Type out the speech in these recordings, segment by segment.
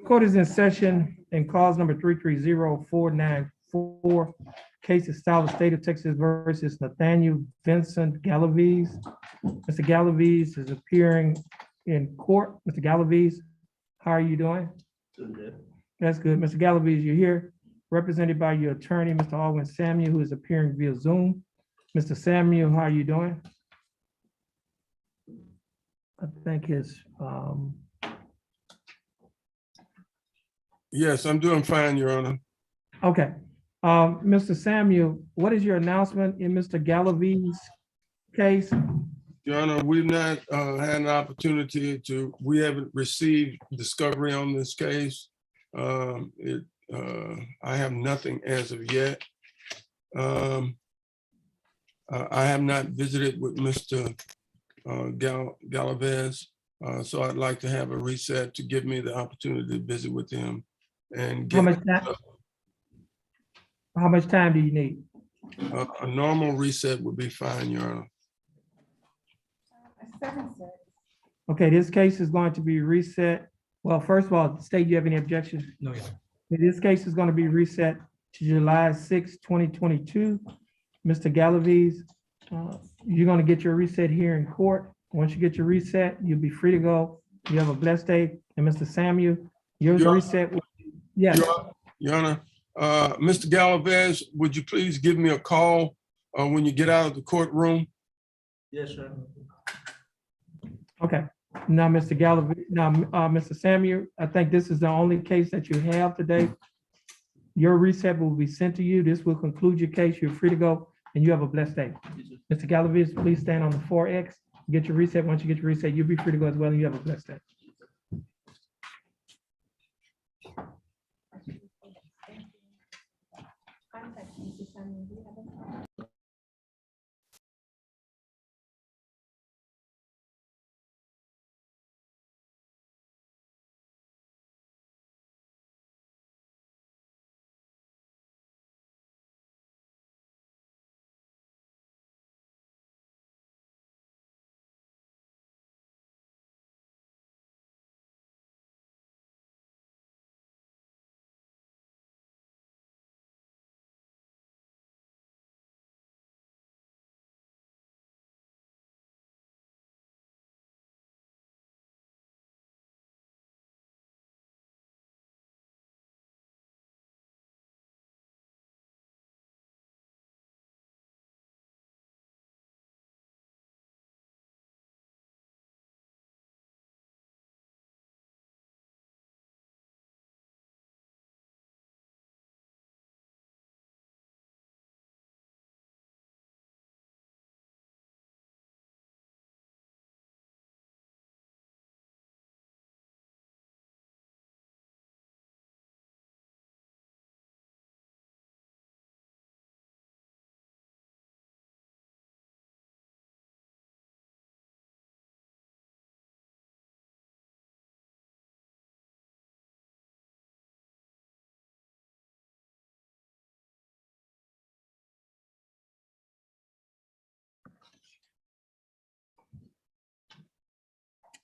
Court is in session in cause number 330-494. Case is style of state of Texas versus Nathaniel Vincent Galivi. Mr. Galivi is appearing in court. Mr. Galivi, how are you doing? Doing good. That's good. Mr. Galivi, you're here represented by your attorney, Mr. Alwyn Samuel, who is appearing via Zoom. Mr. Samuel, how are you doing? I think his, Yes, I'm doing fine, Your Honor. okay. Mr. Samuel, what is your announcement in Mr. Galivi's case? Your Honor, we've not had an opportunity we haven't received discovery on this case. I have nothing as of yet. I have not visited with Mr. Galivi, so I'd like to have a reset to give me the opportunity to visit with him and How get much time do you need? a normal reset would be fine, Your Honor. Okay, this case is going to be reset. Well, first of all, state, you have any objections? No, yeah. This case is going to be reset to July 6, 2022. Mr. Galivi, you're going to get your reset here in court. Once you get your reset, you'll be free to go. You have a blessed day. And Mr. Samuel, yours Your- reset. Yes, Your Honor, Mr. Galivi, would you please give me a call when you get out of the courtroom? Yes, sir. okay. Now, Mr. Galivi, now, Mr. Samuel, I think this is the only case that you have today. Your reset will be sent to you. This will conclude your case. You're free to go and you have a blessed day. Mr. Galivi, please stand on the 4X. Get your reset. Once you get your reset, you'll be free to go as well and you have a blessed day.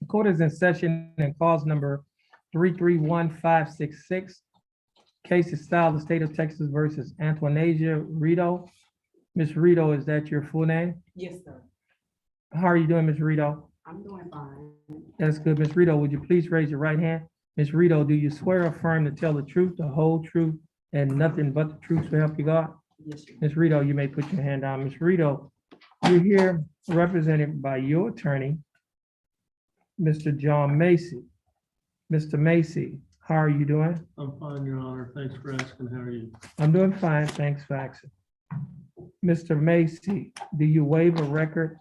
The court is in session in cause number 331566. Case is styled the state of Texas versus Antonasia Rito. Ms. Rito, is that your full name? Yes, sir. How are you doing, Ms. Rito? I'm doing fine. That's good. Ms. Rito, would you please raise your right hand? Ms. Rito, do you swear or affirm to tell the truth, the whole truth, and nothing but the truth to help you God? Yes, sir. Ms. Rito, you may put your hand down. Ms. Rito, you're here represented by your attorney, Mr. John Macy. Mr. Macy, how are you doing? I'm fine, Your Honor. Thanks for asking. How are you? I'm doing fine, thanks for asking. Mr. Macy, do you waive a record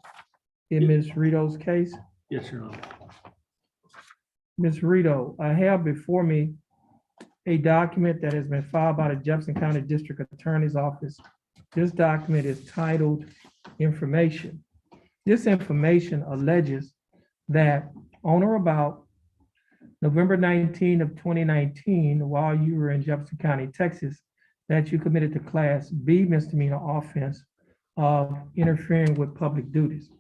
in Ms. Rito's case? Yes, Your Honor. Ms. Rito, I have before me a document that has been filed by the Jefferson County District Attorney's Office. This document is titled Information. This information alleges that on or about November 19 of 2019, while you were in Jefferson County, Texas, that you committed the Class B misdemeanor offense of interfering with public duties.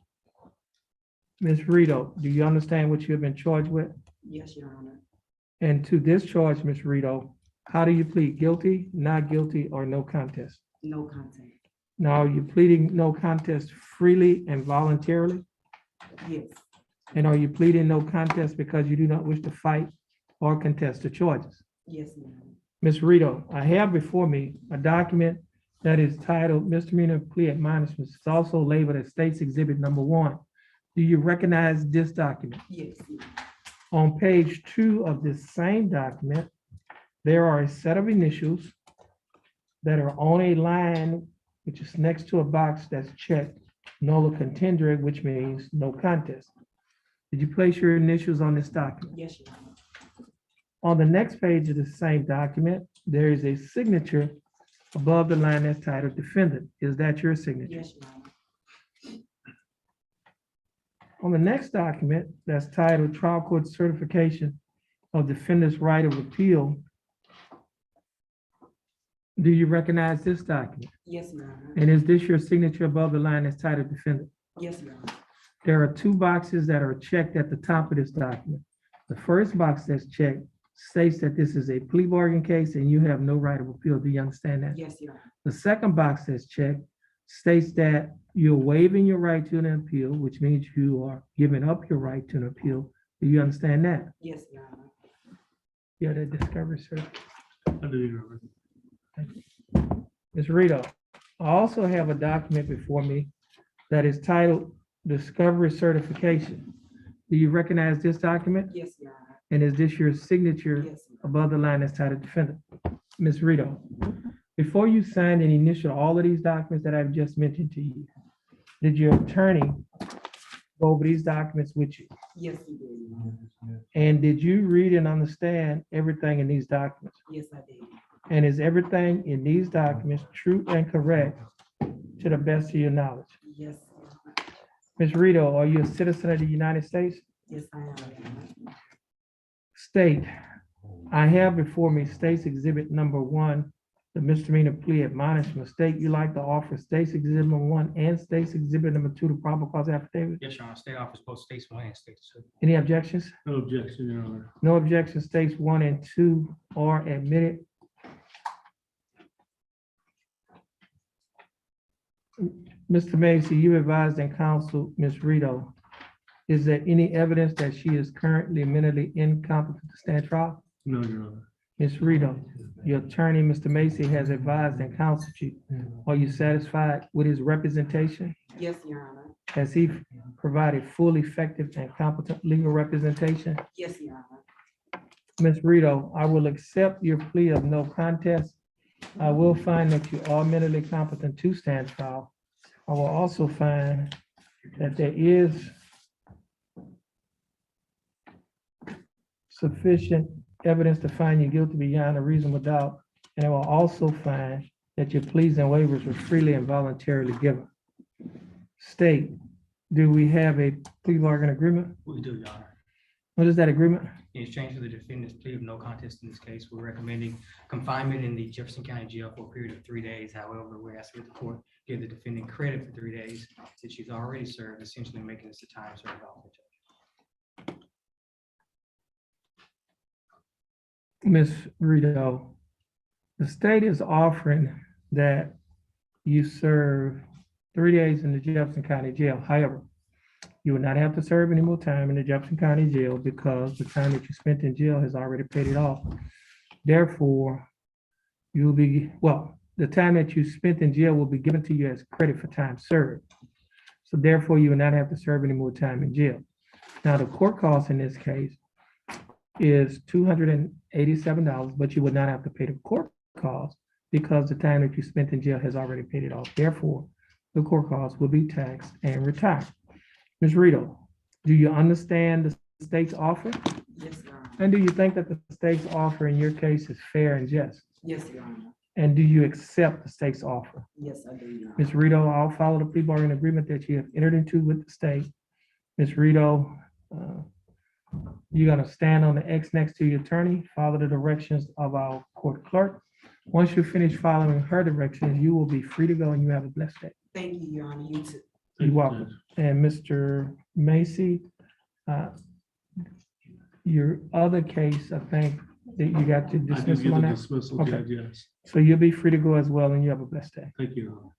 Ms. Rito, do you understand what you have been charged with? Yes, Your Honor. And to this charge, Ms. Rito, how do you plead? Guilty, not guilty, or no contest? No content. Now, are you pleading no contest freely and voluntarily? Yes. And are you pleading no contest because you do not wish to fight or contest the charges? Yes, Your Honor. Ms. Rito, I have before me a document that is titled Misdemeanor Plea Admonishments. It's also labeled as State's Exhibit Number 1. Do you recognize this document? Yes, Your Honor. On page 2 of this same document, there are a set of initials that are on a line which is next to a box that's checked nolo contendere, which means no contest. Did you place your initials on this document? Yes, Your Honor. On the next page of the same document, there is a signature above the line that's titled Defendant. Is that your signature? Yes, Your Honor. On the next document that's titled Trial Court Certification of Defendant's Right of Appeal, do you recognize this document? Yes, Your Honor. And is this your signature above the line that's titled Defendant? Yes, Your Honor. There are 2 boxes that are checked at the top of this document. The first box that's checked states that this is a plea bargain case and you have no right of appeal. Do you understand that? Yes, Your Honor. The second box that's checked states that you're waiving your right to an appeal, which means you are giving up your right to an appeal. Do you understand that? Yes, Your Honor. Yeah, that discovery, sir. I do, Your Honor. Ms. Rito, I also have a document before me that is titled Discovery Certification. Do you recognize this document? Yes, Your Honor. And is this your signature Yes, Your Honor. above the line that's titled Defendant? Ms. Rito, before you signed and initialed all of these documents that I've just mentioned to you, did your attorney go over these documents with you? Yes, he did, Your Honor. And did you read and understand everything in these documents? Yes, I did. And is everything in these documents true and correct to the best of your knowledge? Yes, Your Honor. Ms. Rito, are you a citizen of the United States? Yes, I am, Your Honor. State, I have before me State's Exhibit Number 1, the misdemeanor plea admonishment. State, you like to offer State's Exhibit Number 1 and State's Exhibit Number 2 to probable cause affidavit? Yes, Your Honor. State offers both states one and states two. Any objections? No objection, Your Honor. No objection. States 1 and 2 are admitted. Mr. Macy, you advised and counseled Ms. Rito. Is there any evidence that she is currently mentally incompetent to stand trial? No, Your Honor. Ms. Rito, your attorney, Mr. Macy, has advised and counseled you. Are you satisfied with his representation? Yes, Your Honor. Has he provided full, effective, and competent legal representation? Yes, Your Honor. Ms. Rito, I will accept your plea of no contest. I will find that you are mentally competent to stand trial. I will also find that there is sufficient evidence to find you guilty beyond a reasonable doubt. And I will also find that your pleas and waivers were freely and voluntarily given. State, do we have a plea bargain agreement? We do, Your Honor. What is that agreement? In exchange for the defendant's plea of no contest in this case, we're recommending confinement in the Jefferson County Jail for a period of 3 days. However, we're asking the court give the defendant credit for 3 days that she's already served, essentially making this a time served officer. Ms. Rito, the state is offering that you serve 3 days in the Jefferson County Jail. However, you will not have to serve any more time in the Jefferson County Jail because the time that you spent in jail has already paid it off. Therefore, you'll be, well, the time that you spent in jail will be given to you as credit for time served. So therefore, you will not have to serve any more time in jail. Now, the court cost in this case is $287, but you would not have to pay the court cost because the time that you spent in jail has already paid it off. Therefore, the court cost will be taxed and retired. Ms. Rito, do you understand the state's offer? Yes, Your Honor. And do you think that the state's offer in your case is fair and just? Yes, Your Honor. And do you accept the state's offer? Yes, I do, Your Honor. Ms. Rito, I'll follow the plea bargain agreement that you have entered into with the state. Ms. Rito, you're gonna stand on the X next to your attorney, follow the directions of our court clerk. Once you finish following her directions, you will be free to go and you have a blessed day. Thank you, Your Honor. You too. You're welcome. And Mr. Macy, your other case, I think that you got to I did dismiss get them on the that. dismissal, Okay. Judge, yes. So you'll be free to go as well, and you have a blessed day. Thank you, Your Honor.